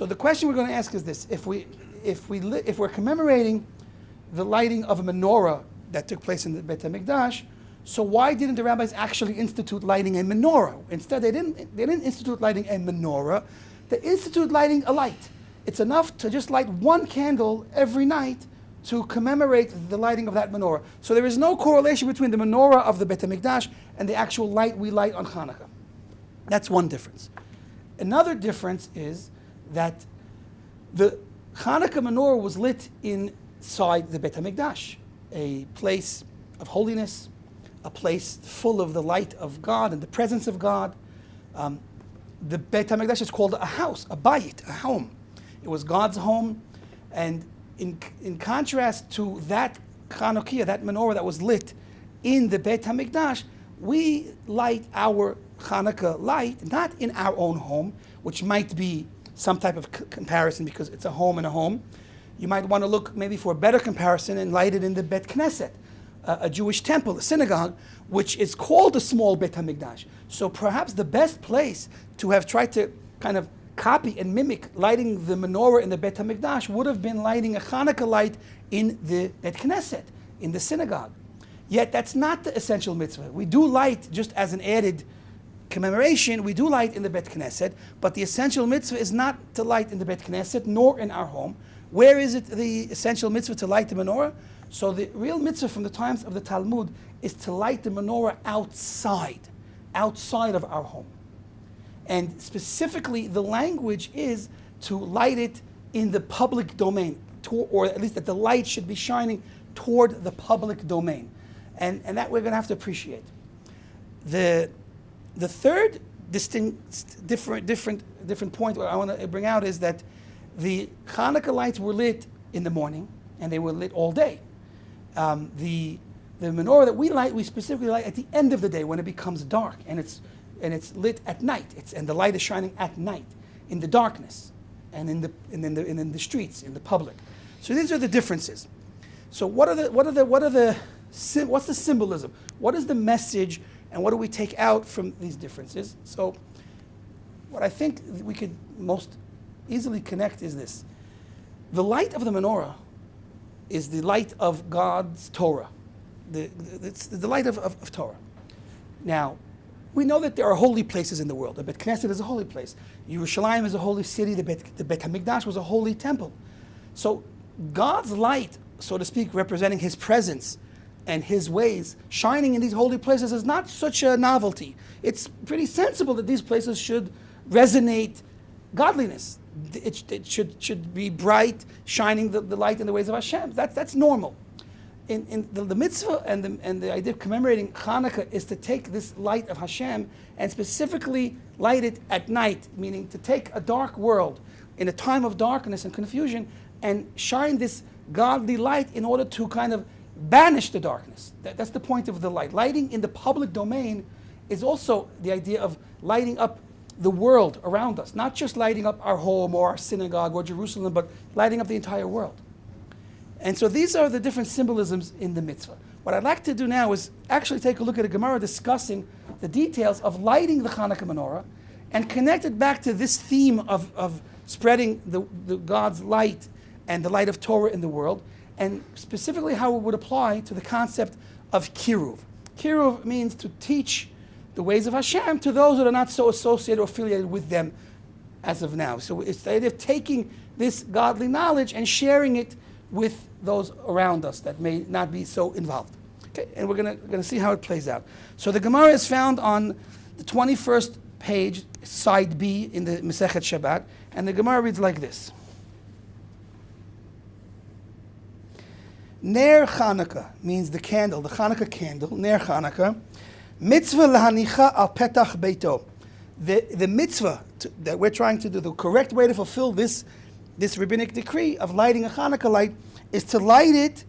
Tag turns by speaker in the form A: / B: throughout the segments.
A: So the question we're going to ask is this: if we're commemorating the lighting of a menorah that took place in the Beit HaMikdash, so why didn't the rabbis actually institute lighting a menorah? Instead, they didn't institute lighting a menorah. They institute lighting a light. It's enough to just light one candle every night to commemorate the lighting of that menorah. So there is no correlation between the menorah of the Beit HaMikdash and the actual light we light on Hanukkah. That's one difference. Another difference is that the Hanakkah Menorah was lit inside the Beit HaMikdash, a place of holiness, a place full of the light of God and the presence of God. The Beit HaMikdash is called a house, a bayit, a home. It was God's home, and in contrast to that Chanukah, that menorah that was lit in the Beit HaMikdash, we light our Hanukkah light not in our own home, which might be some type of comparison because it's a home and a home. You might want to look maybe for a better comparison and light it in the Bet Knesset, a Jewish temple, a synagogue, which is called a small Beit HaMikdash. So perhaps the best place to have tried to kind of copy and mimic lighting the menorah in the Beit HaMikdash would have been lighting a Hanukkah light in the Bet Knesset, in the synagogue. Yet that's not the essential mitzvah. We do light just as an added commemoration, we do light in the Bet Knesset, but the essential mitzvah is not to light in the Bet Knesset nor in our home. Where is it the essential mitzvah to light the menorah? So the real mitzvah from the times of the Talmud is to light the menorah outside of our home. And specifically, the language is to light it in the public domain, or at least that the light should be shining toward the public domain. And that we're going to have to appreciate. The third different point I want to bring out is that the Hanukkah lights were lit in the morning, and they were lit all day. The menorah that we light, we specifically light at the end of the day when it becomes dark, and it's lit at night. And the light is shining at night, in the darkness, and in the streets, in the public. So these are the differences. So what's the symbolism? What is the message, and what do we take out from these differences? So what I think we could most easily connect is this. The light of the menorah is the light of God's Torah. It's the light of Torah. Now, we know that there are holy places in the world. The Bet Knesset is a holy place. Yerushalayim is a holy city. The Bet HaMikdash was a holy temple. So God's light, so to speak, representing His presence and His ways, shining in these holy places is not such a novelty. It's pretty sensible that these places should resonate godliness. It should be bright, shining the light in the ways of Hashem. That's normal. In the mitzvah and the idea of commemorating Hanukkah is to take this light of Hashem and specifically light it at night, meaning to take a dark world in a time of darkness and confusion and shine this godly light in order to kind of banish the darkness. That's the point of the light. Lighting in the public domain is also the idea of lighting up the world around us, not just lighting up our home or our synagogue or Jerusalem, but lighting up the entire world. And so these are the different symbolisms in the mitzvah. What I'd like to do now is actually take a look at a Gemara discussing the details of lighting the Hanakkah Menorah and connect it back to this theme of spreading the God's light and the light of Torah in the world, and specifically how it would apply to the concept of KIRUV. KIRUV means to teach the ways of Hashem to those that are not so associated or affiliated with them as of now. So it's the idea of taking this godly knowledge and sharing it with those around us that may not be so involved. Okay, and we're gonna see how it plays out. So the Gemara is found on the 21st page, side B in the Masechet Shabbat, and the Gemara reads like this. Ner Chanukah means the candle, the Hanukkah candle, Ner Chanukah. Mitzvah lahanicha al petach beito. The mitzvah that we're trying to do, the correct way to fulfill this rabbinic decree of lighting a Hanukkah light is to light it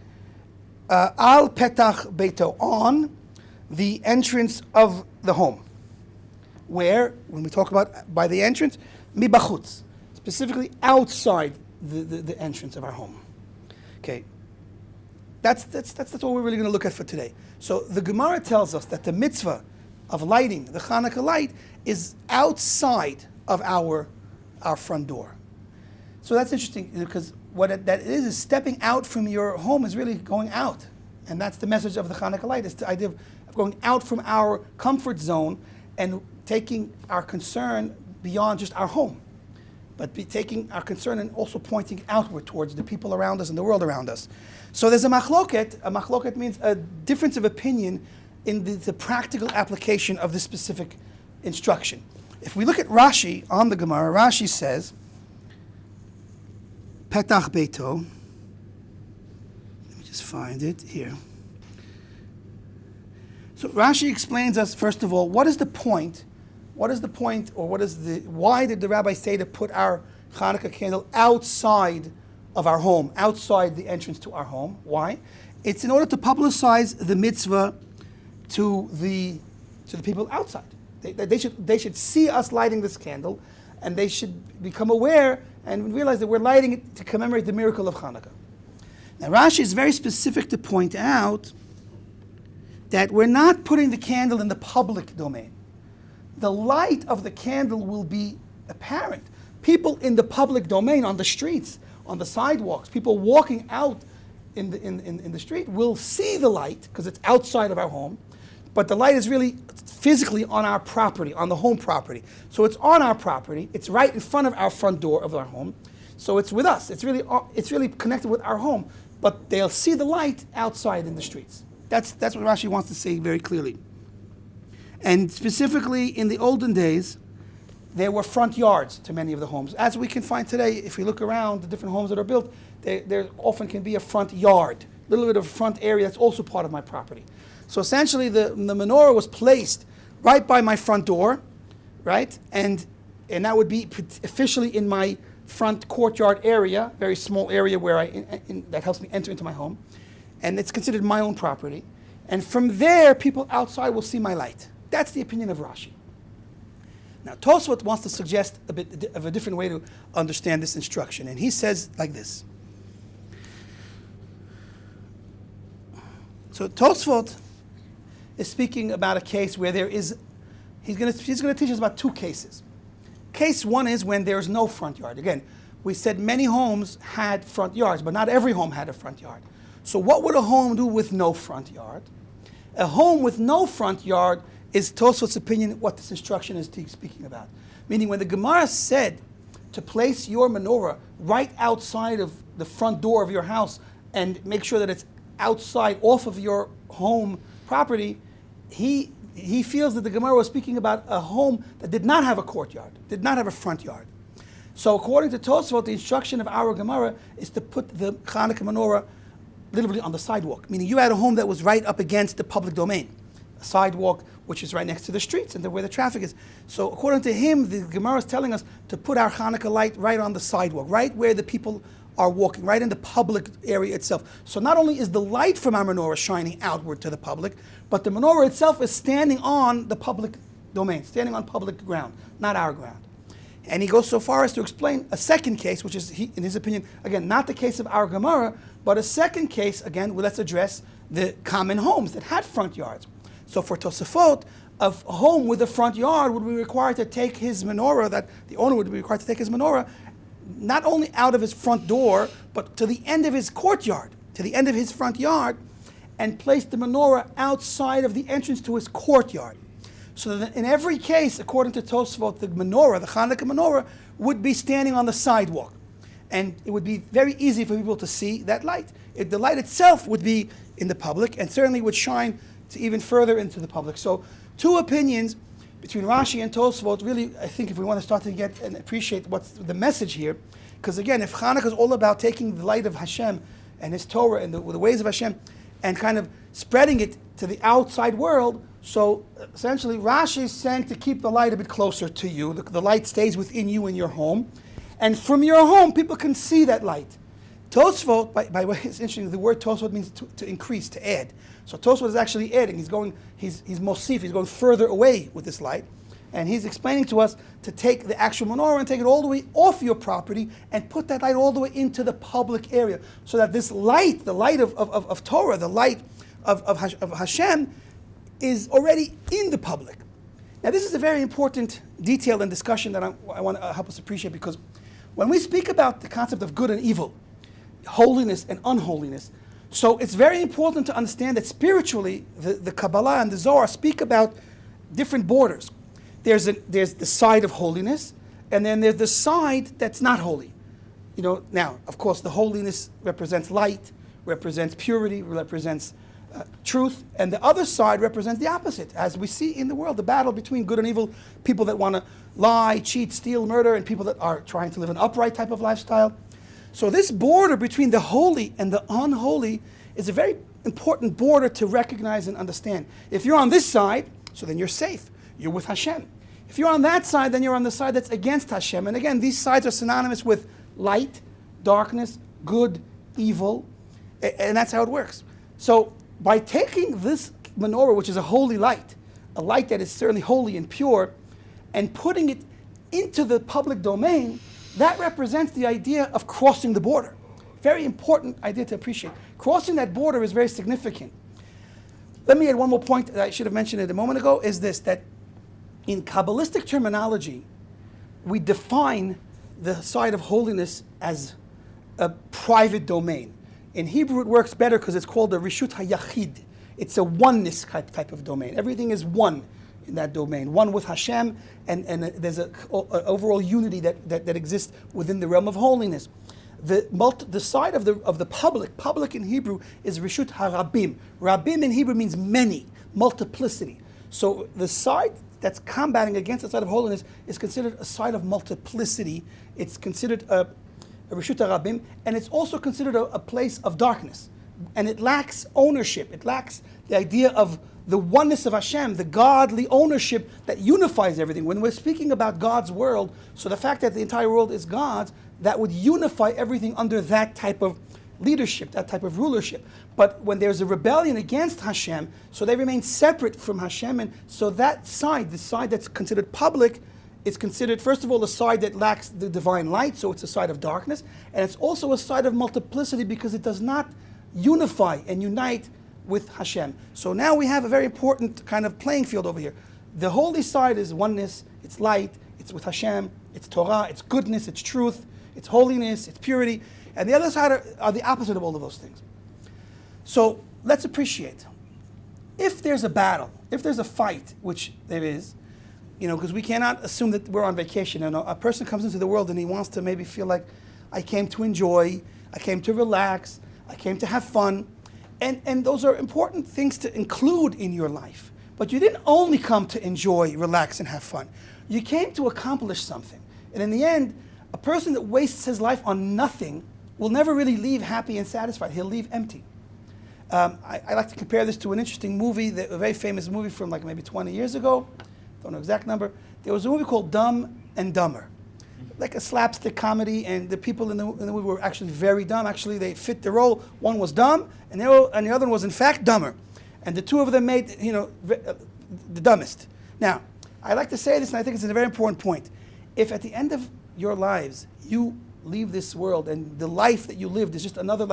A: al petach beito, on the entrance of the home. Where, when we talk about by the entrance, mibachutz, specifically outside the entrance of our home. Okay. That's what we're really going to look at for today. So the Gemara tells us that the mitzvah of lighting the Hanukkah light is outside of our front door. So that's interesting, because that is stepping out from your home is really going out. And that's the message of the Hanukkah light, is the idea of going out from our comfort zone and taking our concern beyond just our home, but taking our concern and also pointing outward towards the people around us and the world around us. So there's a machloket. A machloket means a difference of opinion in the practical application of this specific instruction. If we look at Rashi on the Gemara, Rashi says, Petach Beito. Let me just find it here. So Rashi explains us, first of all, what is the point? What is the point, or why did the rabbi say to put our Hanukkah candle outside of our home, outside the entrance to our home? Why? It's in order to publicize the mitzvah to the people outside. They should see us lighting this candle, and they should become aware and realize that we're lighting it to commemorate the miracle of Hanukkah. Now Rashi is very specific to point out that we're not putting the candle in the public domain. The light of the candle will be apparent. People in the public domain, on the streets, on the sidewalks, people walking out in the street will see the light because it's outside of our home, but the light is really physically on our property, on the home property. So it's on our property. It's right in front of our front door of our home. So it's with us. It's really connected with our home, but they'll see the light outside in the streets. That's what Rashi wants to say very clearly. And specifically in the olden days, there were front yards to many of the homes. As we can find today, if we look around the different homes that are built, there often can be a front yard, a little bit of a front area that's also part of my property. So essentially the menorah was placed right by my front door, right? And that would be officially in my front courtyard area, very small area where that helps me enter into my home. And it's considered my own property. And from there, people outside will see my light. That's the opinion of Rashi. Now, Tosfot wants to suggest a bit of a different way to understand this instruction. And he says like this. So Tosfot is speaking about a case where he's going to teach us about two cases. Case one is when there is no front yard. Again, we said many homes had front yards, but not every home had a front yard. So what would a home do with no front yard? A home with no front yard is Tosfot's opinion what this instruction is speaking about. Meaning when the Gemara said to place your menorah right outside of the front door of your house and make sure that it's outside off of your home property, he feels that the Gemara was speaking about a home that did not have a courtyard, did not have a front yard. So according to Tosfot, the instruction of our Gemara is to put the Hanakkah Menorah literally on the sidewalk, meaning you had a home that was right up against the public domain, a sidewalk which is right next to the streets and where the traffic is. So according to him, the Gemara is telling us to put our Hanukkah light right on the sidewalk, right where the people are walking, right in the public area itself. So not only is the light from our menorah shining outward to the public, but the menorah itself is standing on the public domain, standing on public ground, not our ground. And he goes so far as to explain a second case, which is, in his opinion, again, not the case of our Gemara, but a second case, again, let's address the common homes that had front yards. So for Tosafot, a home with a front yard would be required to take his menorah, that the owner would be required to take his menorah, not only out of his front door, but to the end of his courtyard, to the end of his front yard, and place the menorah outside of the entrance to his courtyard. So that in every case, according to Tosfot, the menorah, the Hanakkah Menorah, would be standing on the sidewalk. And it would be very easy for people to see that light. The light itself would be in the public and certainly would shine to even further into the public. So two opinions between Rashi and Tosfot. Really, I think if we want to start to get and appreciate what's the message here, because again, if Hanukkah is all about taking the light of Hashem and His Torah and the ways of Hashem and kind of spreading it to the outside world, so essentially Rashi is saying to keep the light a bit closer to you. The light stays within you in your home. And from your home, people can see that light. Tosfot, by the way, it's interesting, the word Tosfot means to increase, to add. So Tosfot is actually adding, he's mosif, he's going further away with this light. And he's explaining to us to take the actual menorah and take it all the way off your property and put that light all the way into the public area. So that this light, the light of Torah, the light of Hashem, is already in the public. Now this is a very important detail and discussion that I want to help us appreciate, because When we speak about the concept of good and evil, holiness and unholiness, so it's very important to understand that spiritually, the Kabbalah and the Zohar speak about different borders. There's the side of holiness, and then there's the side that's not holy. Now, of course, the holiness represents light, represents purity, represents truth, and the other side represents the opposite, as we see in the world, the battle between good and evil, people that want to lie, cheat, steal, murder, and people that are trying to live an upright type of lifestyle. So this border between the holy and the unholy is a very important border to recognize and understand. If you're on this side, so then you're safe. You're with Hashem. If you're on that side, then you're on the side that's against Hashem. And again, these sides are synonymous with light, darkness, good, evil, and that's how it works. So by taking this menorah, which is a holy light, a light that is certainly holy and pure, and putting it into the public domain, that represents the idea of crossing the border. Very important idea to appreciate. Crossing that border is very significant. Let me add one more point that I should have mentioned it a moment ago, is this, that in Kabbalistic terminology, we define the side of holiness as a private domain. In Hebrew, it works better because it's called a Rishut HaYachid. It's a oneness type of domain. Everything is one in that domain, one with Hashem, and there's an overall unity that exists within the realm of holiness. The side of the public in Hebrew is Rishut HaRabim. Rabim in Hebrew means many, multiplicity. So the side that's combating against the side of holiness is considered a side of multiplicity. It's considered a Rishut HaRabim, and it's also considered a place of darkness. And it lacks ownership. It lacks the idea of the oneness of Hashem, the godly ownership that unifies everything. When we're speaking about God's world, so the fact that the entire world is God's, that would unify everything under that type of leadership, that type of rulership. But when there's a rebellion against Hashem, so they remain separate from Hashem, and so that side, the side that's considered public, is considered, first of all, a side that lacks the divine light, so it's a side of darkness, and it's also a side of multiplicity because it does not unify and unite with Hashem. So now we have a very important kind of playing field over here. The holy side is oneness, it's light, it's with Hashem, it's Torah, it's goodness, it's truth, it's holiness, it's purity. And the other side are the opposite of all of those things. So let's appreciate. If there's a battle, if there's a fight, which there is, because we cannot assume that we're on vacation. And a person comes into the world and he wants to maybe feel like, I came to enjoy, I came to relax, I came to have fun. And those are important things to include in your life. But you didn't only come to enjoy, relax, and have fun. You came to accomplish something. And in the end, a person that wastes his life on nothing will never really leave happy and satisfied. He'll leave empty. I like to compare this to an interesting movie, a very famous movie from like maybe 20 years ago. Don't know the exact number. There was a movie called Dumb and Dumber. Like a slapstick comedy, and the people in the movie were actually very dumb. Actually, they fit the role. One was dumb, and the other one was in fact dumber. And the two of them made, the dumbest. Now, I like to say this, and I think it's a very important point. If at the end of your lives, you leave this world, and the life that you lived is just another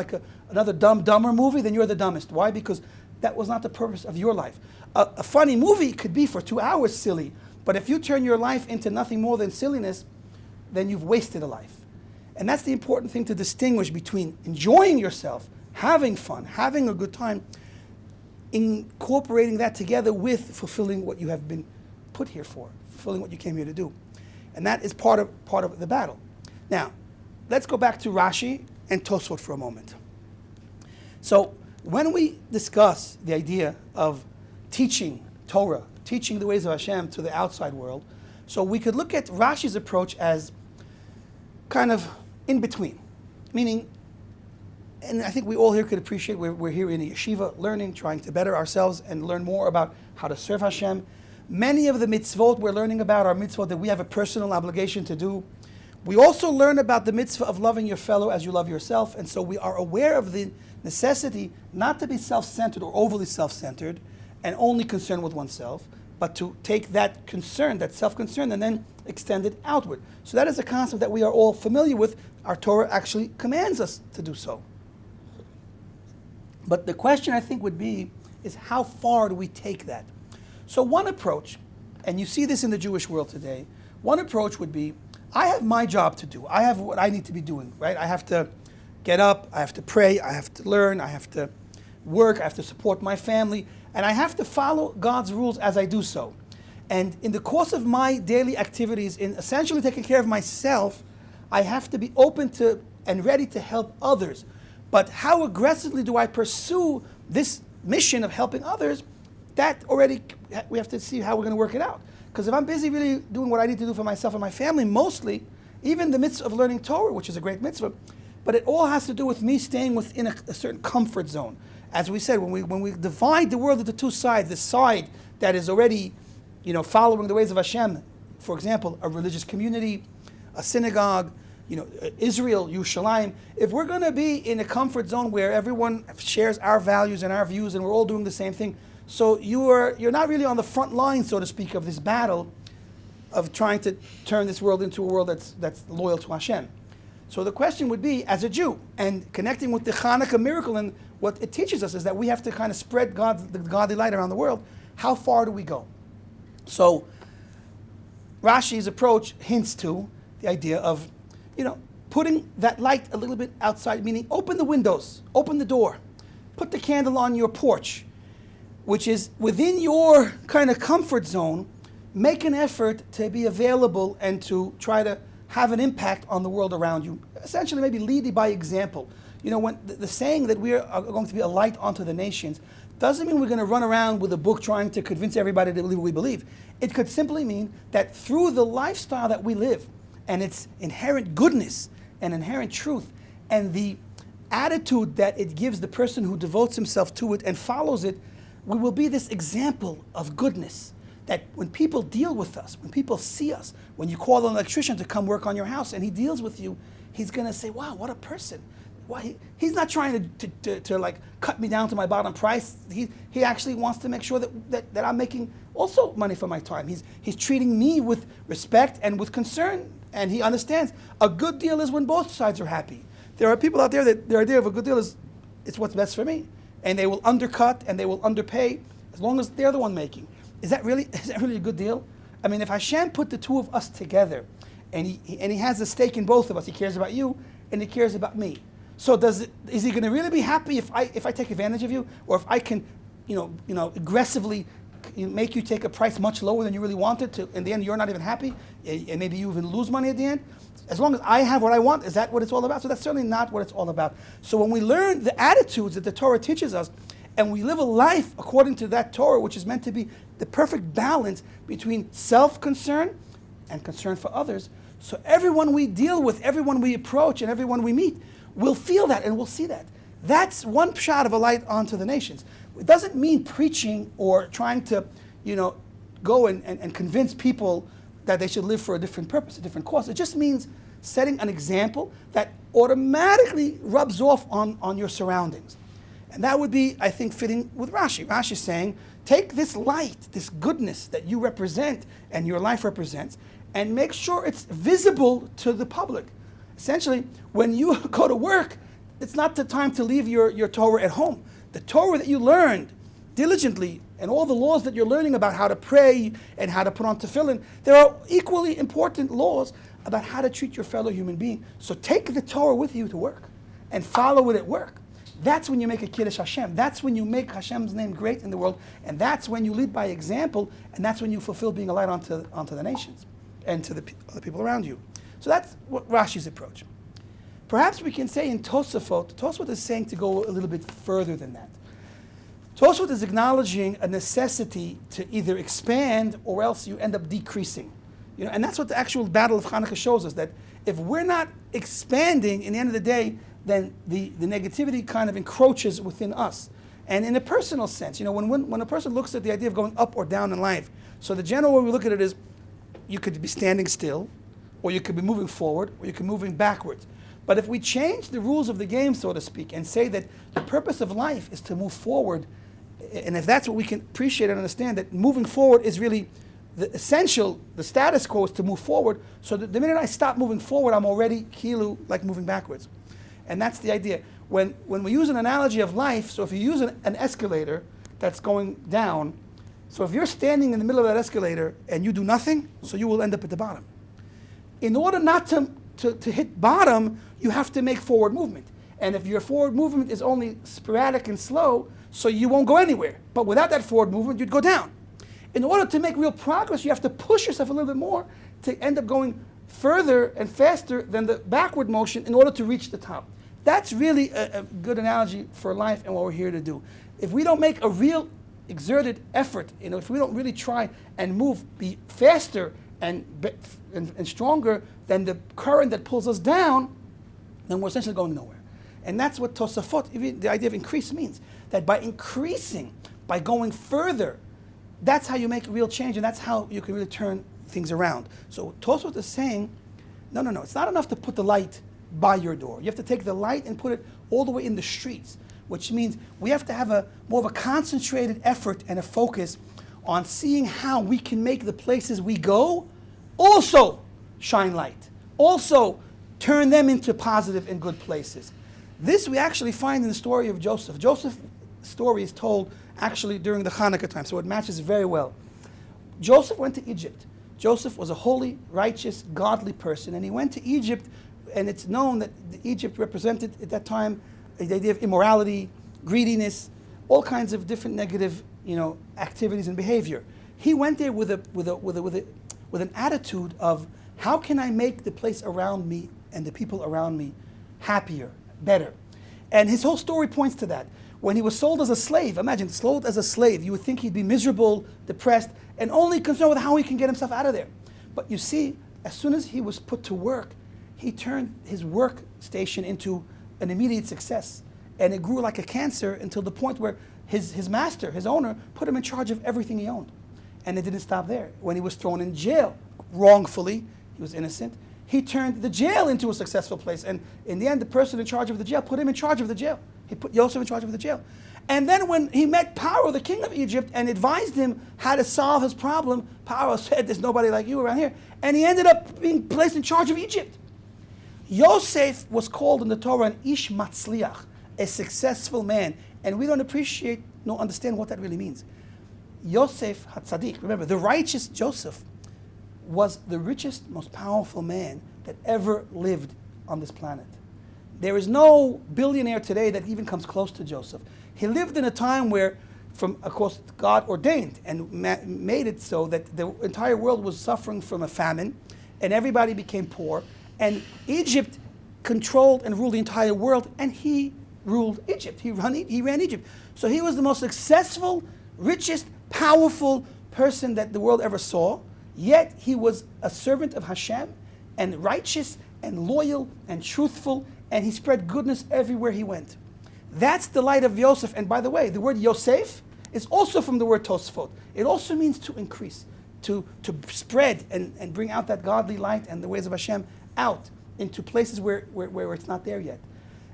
A: dumber movie, then you're the dumbest. Why? Because that was not the purpose of your life. A funny movie could be for 2 hours silly, but if you turn your life into nothing more than silliness, then you've wasted a life. And that's the important thing to distinguish between enjoying yourself, having fun, having a good time, incorporating that together with fulfilling what you have been put here for, fulfilling what you came here to do. And that is part of the battle. Now, let's go back to Rashi and Tosfot for a moment. So when we discuss the idea of teaching Torah, teaching the ways of Hashem to the outside world, so we could look at Rashi's approach as kind of in between, meaning, and I think we all here could appreciate, we're here in a yeshiva learning, trying to better ourselves and learn more about how to serve Hashem. Many of the mitzvot we're learning about are mitzvot that we have a personal obligation to do. We also learn about the mitzvah of loving your fellow as you love yourself, and so we are aware of the necessity not to be self-centered or overly self-centered and only concerned with oneself, but to take that concern, that self-concern, and then extend it outward. So that is a concept that we are all familiar with. Our Torah actually commands us to do so. But the question, I think, would be, is how far do we take that? So one approach, and you see this in the Jewish world today, one approach would be, I have my job to do. I have what I need to be doing, right? I have to get up, I have to pray, I have to learn, I have to work, I have to support my family, and I have to follow God's rules as I do so. And in the course of my daily activities, in essentially taking care of myself, I have to be open to and ready to help others. But how aggressively do I pursue this mission of helping others? That already, we have to see how we're going to work it out. Because if I'm busy really doing what I need to do for myself and my family, mostly, even the mitzvah of learning Torah, which is a great mitzvah, but it all has to do with me staying within a certain comfort zone. As we said, when we divide the world into two sides, the side that is already, following the ways of Hashem, for example, a religious community, a synagogue, Israel, Yerushalayim, if we're going to be in a comfort zone where everyone shares our values and our views and we're all doing the same thing, so you're not really on the front line, so to speak, of this battle of trying to turn this world into a world that's loyal to Hashem. So the question would be, as a Jew, and connecting with the Hanakkah miracle, and what it teaches us is that we have to kind of spread the godly light around the world. How far do we go? So Rashi's approach hints to the idea of, putting that light a little bit outside, meaning open the windows, open the door, put the candle on your porch, which is within your kind of comfort zone. Make an effort to be available and to try to have an impact on the world around you. Essentially, maybe lead by example. When the saying that we are going to be a light unto the nations doesn't mean we're going to run around with a book trying to convince everybody to believe what we believe. It could simply mean that through the lifestyle that we live and its inherent goodness and inherent truth and the attitude that it gives the person who devotes himself to it and follows it, we will be this example of goodness. That when people deal with us, when people see us, when you call an electrician to come work on your house and he deals with you, he's going to say, wow, what a person. Why, he's not trying to like cut me down to my bottom price. He actually wants to make sure that I'm making also money for my time. He's treating me with respect and with concern, and he understands a good deal is when both sides are happy. There are people out there that their idea of a good deal is it's what's best for me, and they will undercut and they will underpay as long as they're the one making. Is that really a good deal? I mean, if Hashem put the two of us together, and he has a stake in both of us, he cares about you and he cares about me. So is he going to really be happy if I take advantage of you, or if I can, aggressively make you take a price much lower than you really wanted to? In the end, you're not even happy, and maybe you even lose money at the end. As long as I have what I want, is that what it's all about? So that's certainly not what it's all about. So when we learn the attitudes that the Torah teaches us, and we live a life according to that Torah, which is meant to be the perfect balance between self-concern and concern for others. So everyone we deal with, everyone we approach, and everyone we meet will feel that and will see that. That's one shot of a light onto the nations. It doesn't mean preaching or trying to, go and convince people that they should live for a different purpose, a different cause. It just means setting an example that automatically rubs off on your surroundings. And that would be, I think, fitting with Rashi. Rashi is saying, take this light, this goodness that you represent and your life represents, and make sure it's visible to the public. Essentially, when you go to work, it's not the time to leave your Torah at home. The Torah that you learned diligently and all the laws that you're learning about how to pray and how to put on tefillin, there are equally important laws about how to treat your fellow human being. So take the Torah with you to work and follow it at work. That's when you make a Kiddush Hashem. That's when you make Hashem's name great in the world, and that's when you lead by example, and that's when you fulfill being a light onto the nations and to the other people around you. So that's what Rashi's approach. Perhaps we can say in Tosafot is saying to go a little bit further than that. Tosafot is acknowledging a necessity to either expand or else you end up decreasing. And that's what the actual battle of Hanukkah shows us, that if we're not expanding, in the end of the day, then the negativity kind of encroaches within us. And in a personal sense, when a person looks at the idea of going up or down in life, so the general way we look at it is, you could be standing still, or you could be moving forward, or you could be moving backwards. But if we change the rules of the game, so to speak, and say that the purpose of life is to move forward, and if that's what we can appreciate and understand, that moving forward is really the essential, the status quo is to move forward, so that the minute I stop moving forward, I'm already like moving backwards. And that's the idea. When we use an analogy of life, so if you use an escalator that's going down, so if you're standing in the middle of that escalator and you do nothing, so you will end up at the bottom. in order not to hit bottom, you have to make forward movement. And if your forward movement is only sporadic and slow, so you won't go anywhere. But without that forward movement, you'd go down. In order to make real progress, you have to push yourself a little bit more to end up going further and faster than the backward motion in order to reach the top. That's really a good analogy for life and what we're here to do. If we don't make a real exerted effort, if we don't really try and move, be faster and stronger than the current that pulls us down, then we're essentially going nowhere. And that's what Tosafot, even the idea of increase, means. That by increasing, by going further, that's how you make real change, and that's how you can really turn things around. So Tosafot is saying, no, it's not enough to put the light by your door. You have to take the light and put it all the way in the streets, which means we have to have more of a concentrated effort and a focus on seeing how we can make the places we go also shine light, also turn them into positive and good places. This we actually find in the story of Joseph. Joseph's story is told actually during the Hanukkah time, so it matches very well. Joseph went to Egypt. Joseph was a holy, righteous, godly person, and he went to Egypt, and it's known that Egypt represented at that time the idea of immorality, greediness, all kinds of different negative, activities and behavior. He went there with an attitude of, how can I make the place around me and the people around me happier, better? And his whole story points to that. When he was sold as a slave, imagine, sold as a slave, you would think he'd be miserable, depressed, and only concerned with how he can get himself out of there. But you see, as soon as he was put to work, he turned his workstation into an immediate success. And it grew like a cancer until the point where his master, his owner, put him in charge of everything he owned. And it didn't stop there. When he was thrown in jail, wrongfully, he was innocent, he turned the jail into a successful place. And in the end, the person in charge of the jail put him in charge of the jail. He put Yosef in charge of the jail. And then when he met Paro, the king of Egypt, and advised him how to solve his problem, Paro said, there's nobody like you around here. And he ended up being placed in charge of Egypt. Yosef was called in the Torah an Ish Matzliach, a successful man. And we don't appreciate, nor understand what that really means. Yosef HaTzadik, remember, the righteous Joseph was the richest, most powerful man that ever lived on this planet. There is no billionaire today that even comes close to Joseph. He lived in a time where, of course, God ordained and made it so that the entire world was suffering from a famine, and everybody became poor, and Egypt controlled and ruled the entire world, and he ruled Egypt. He ran Egypt. So he was the most successful, richest, powerful person that the world ever saw, yet he was a servant of Hashem, and righteous, and loyal, and truthful, and he spread goodness everywhere he went. That's the light of Yosef. And by the way, the word Yosef is also from the word Tosfot. It also means to increase, to spread and bring out that godly light and the ways of Hashem out into places where it's not there yet.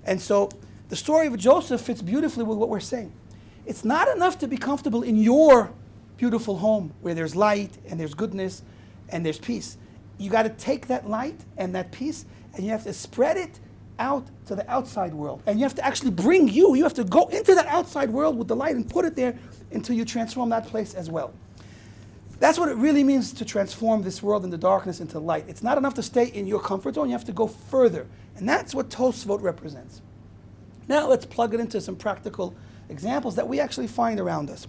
A: And so the story of Joseph fits beautifully with what we're saying. It's not enough to be comfortable in your beautiful home where there's light and there's goodness and there's peace. You got to take that light and that peace and you have to spread it out to the outside world. And you have to actually you have to go into that outside world with the light and put it there until you transform that place as well. That's what it really means to transform this world in the darkness into light. It's not enough to stay in your comfort zone, you have to go further. And that's what Tosfot represents. Now let's plug it into some practical examples that we actually find around us.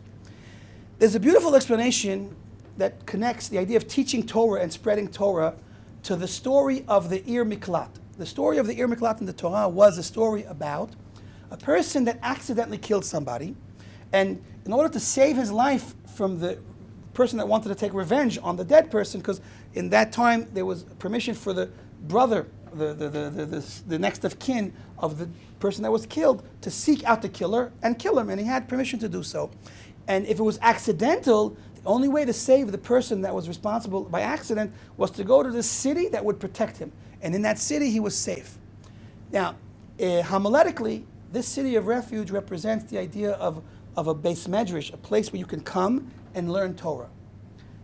A: There's a beautiful explanation that connects the idea of teaching Torah and spreading Torah to the story of the Ir Miklat. The story of the Ir Miklat in the Torah was a story about a person that accidentally killed somebody, and in order to save his life from the person that wanted to take revenge on the dead person, because in that time there was permission for the brother, the next of kin of the person that was killed, to seek out the killer and kill him, and he had permission to do so. And if it was accidental, the only way to save the person that was responsible by accident was to go to the city that would protect him. And in that city, he was safe. Now, homiletically, this city of refuge represents the idea of a beis medrash, a place where you can come and learn Torah.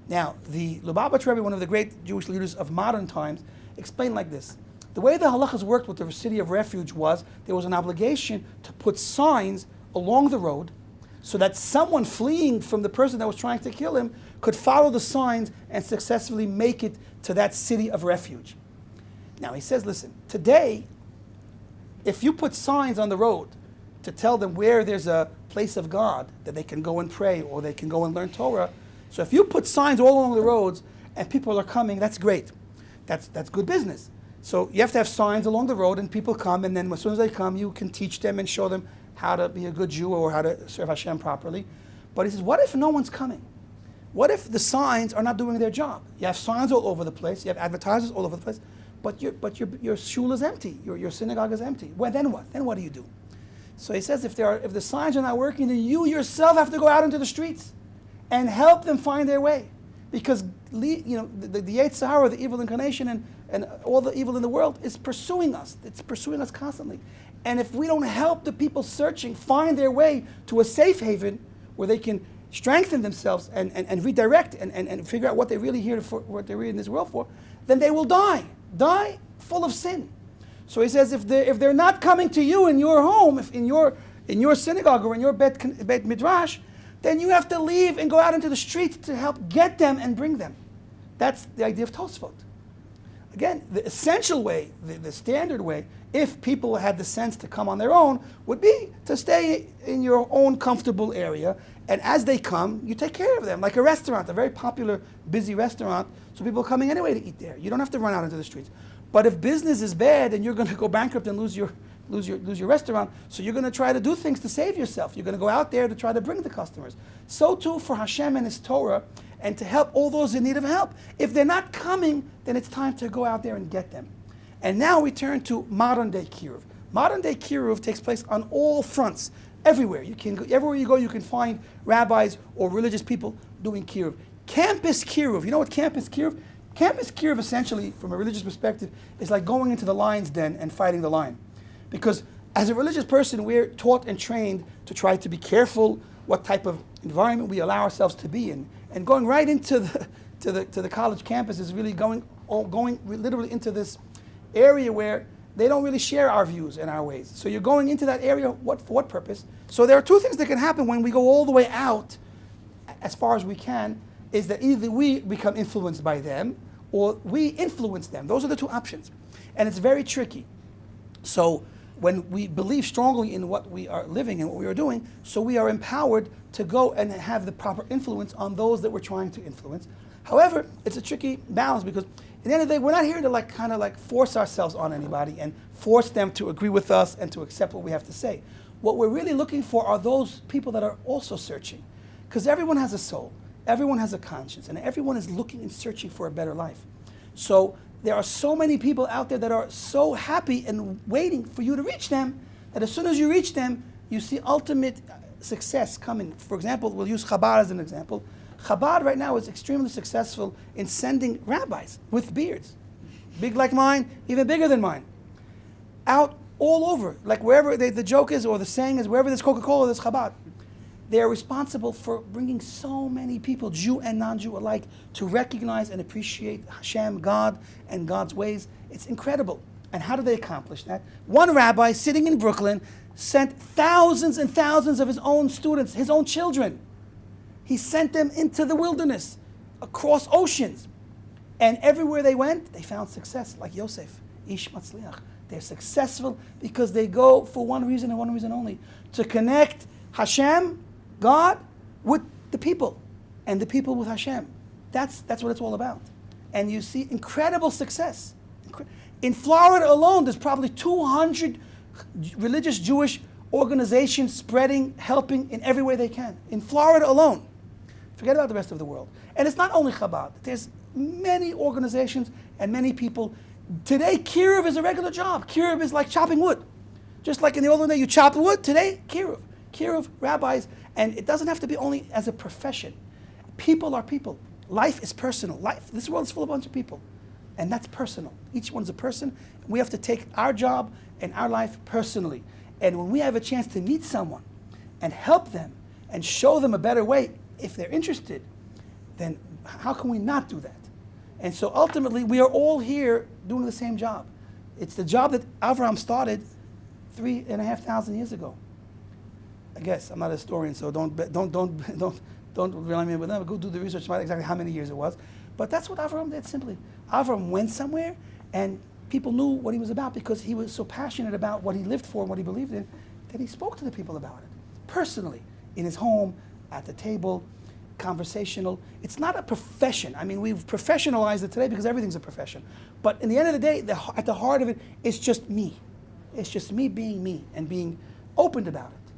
A: Now, the Lubavitch Rebbe, one of the great Jewish leaders of modern times, explained like this. The way the halachas worked with the city of refuge was there was an obligation to put signs along the road so that someone fleeing from the person that was trying to kill him could follow the signs and successfully make it to that city of refuge. Now he says, listen, today, if you put signs on the road to tell them where there's a place of God that they can go and pray or they can go and learn Torah, so if you put signs all along the roads and people are coming, that's great. That's good business. So you have to have signs along the road and people come, and then as soon as they come, you can teach them and show them how to be a good Jew or how to serve Hashem properly. But he says, what if no one's coming? What if the signs are not doing their job? You have signs all over the place, you have advertisers all over the place, but your shul is empty, your synagogue is empty. Well, then what? Then what do you do? So he says, if the signs are not working, then you yourself have to go out into the streets and help them find their way. Because the Yetzer Hara, the evil incarnation, and all the evil in the world is pursuing us. It's pursuing us constantly. And if we don't help the people searching find their way to a safe haven where they can strengthen themselves and redirect and figure out what they're really here for, what they're really in this world for, then they will die full of sin. So he says, if they're not coming to you in your home, if in your synagogue or in your bet midrash, then you have to leave and go out into the streets to help get them and bring them. That's the idea of Tosfot. Again, the essential way, the standard way, if people had the sense to come on their own, would be to stay in your own comfortable area, and as they come, you take care of them, like a restaurant, a very popular, busy restaurant, so people are coming anyway to eat there. You don't have to run out into the streets. But if business is bad and you're going to go bankrupt and lose your restaurant, so you're going to try to do things to save yourself. You're going to go out there to try to bring the customers. So too for Hashem and His Torah, and to help all those in need of help. If they're not coming, then it's time to go out there and get them. And now we turn to modern day KIRUV. Modern day KIRUV takes place on all fronts, everywhere. Everywhere you go, you can find rabbis or religious people doing KIRUV. Campus KIRUV. You know what campus KIRUV? Campus KIRUV, essentially, from a religious perspective, is like going into the lion's den and fighting the lion. Because as a religious person, we're taught and trained to try to be careful what type of environment we allow ourselves to be in. And going right into the college campus is really going literally into this area where they don't really share our views and our ways. So you're going into that area, for what purpose? So there are two things that can happen when we go all the way out, as far as we can, is that either we become influenced by them or we influence them. Those are the two options. And it's very tricky. So when we believe strongly in what we are living and what we are doing, so we are empowered to go and have the proper influence on those that we're trying to influence. However, it's a tricky balance because at the end of the day, we're not here to kind of force ourselves on anybody and force them to agree with us and to accept what we have to say. What we're really looking for are those people that are also searching. Because everyone has a soul, everyone has a conscience, and everyone is looking and searching for a better life. So there are so many people out there that are so happy and waiting for you to reach them, that as soon as you reach them, you see ultimate success coming. For example, we'll use Chabad as an example. Chabad right now is extremely successful in sending rabbis with beards, big like mine, even bigger than mine, out all over, like wherever the joke is or the saying is, wherever there's Coca-Cola, there's Chabad. They are responsible for bringing so many people, Jew and non-Jew alike, to recognize and appreciate Hashem, God, and God's ways. It's incredible. And how do they accomplish that? One rabbi sitting in Brooklyn sent thousands and thousands of his own students, his own children. He sent them into the wilderness, across oceans. And everywhere they went, they found success, like Yosef, Ish Matzliach. They're successful because they go for one reason and one reason only, to connect Hashem, God, with the people, and the people with Hashem. That's what it's all about. And you see incredible success. In Florida alone, there's probably 200 religious Jewish organizations spreading, helping in every way they can. In Florida alone. Forget about the rest of the world. And it's not only Chabad. There's many organizations and many people. Today, KIRUV is a regular job. KIRUV is like chopping wood. Just like in the olden day, you chop wood. Today, KIRUV. KIRUV, rabbis. And it doesn't have to be only as a profession. People are people. Life is personal. This world is full of a bunch of people. And that's personal. Each one's a person. We have to take our job and our life personally. And when we have a chance to meet someone and help them and show them a better way, if they're interested, then how can we not do that? And so ultimately, we are all here doing the same job. It's the job that Avraham started 3,500 years ago. I guess I'm not a historian, so don't rely me with them. Go do the research about exactly how many years it was. But that's what Avraham did. Simply, Avraham went somewhere and people knew what he was about because he was so passionate about what he lived for and what he believed in that he spoke to the people about it personally, in his home, at the table, conversational. It's not a profession. I mean, we've professionalized it today because everything's a profession. But in the end of the day, at the heart of it, it's just me. It's just me being me and being open about it.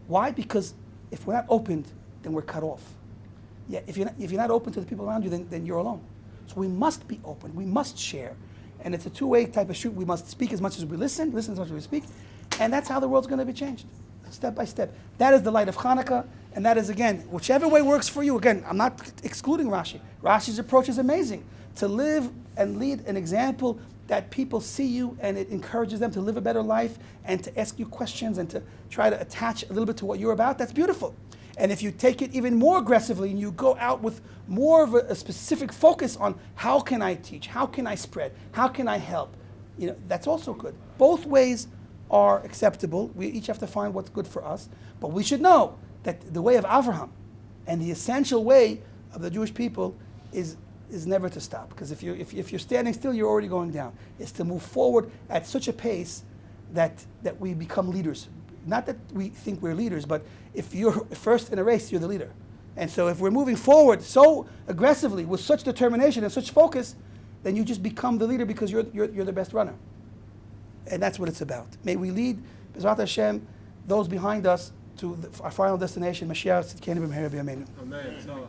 A: Why? Because if we're not open, then we're cut off. Yeah, if you're not open to the people around you, then you're alone. So we must be open. We must share. And it's a two-way type of shoot. We must speak as much as we listen as much as we speak. And that's how the world's going to be changed, step by step. That is the light of Hanukkah. And that is, again, whichever way works for you. Again, I'm not excluding Rashi. Rashi's approach is amazing. To live and lead an example that people see you and it encourages them to live a better life and to ask you questions and to try to attach a little bit to what you're about, that's beautiful. And if you take it even more aggressively and you go out with more of a specific focus on how can I teach, how can I spread, how can I help, that's also good. Both ways are acceptable. We each have to find what's good for us. But we should know that the way of Avraham and the essential way of the Jewish people is never to stop. Because if you're standing still, you're already going down. It's to move forward at such a pace that we become leaders. Not that we think we're leaders, but if you're first in a race, you're the leader. And so if we're moving forward so aggressively with such determination and such focus, then you just become the leader because you're the best runner. And that's what it's about. May we lead, B'ezrat Hashem, those behind us to our final destination, Mashiach Tzidkenu B'mehera B'yameinu.
B: Amen.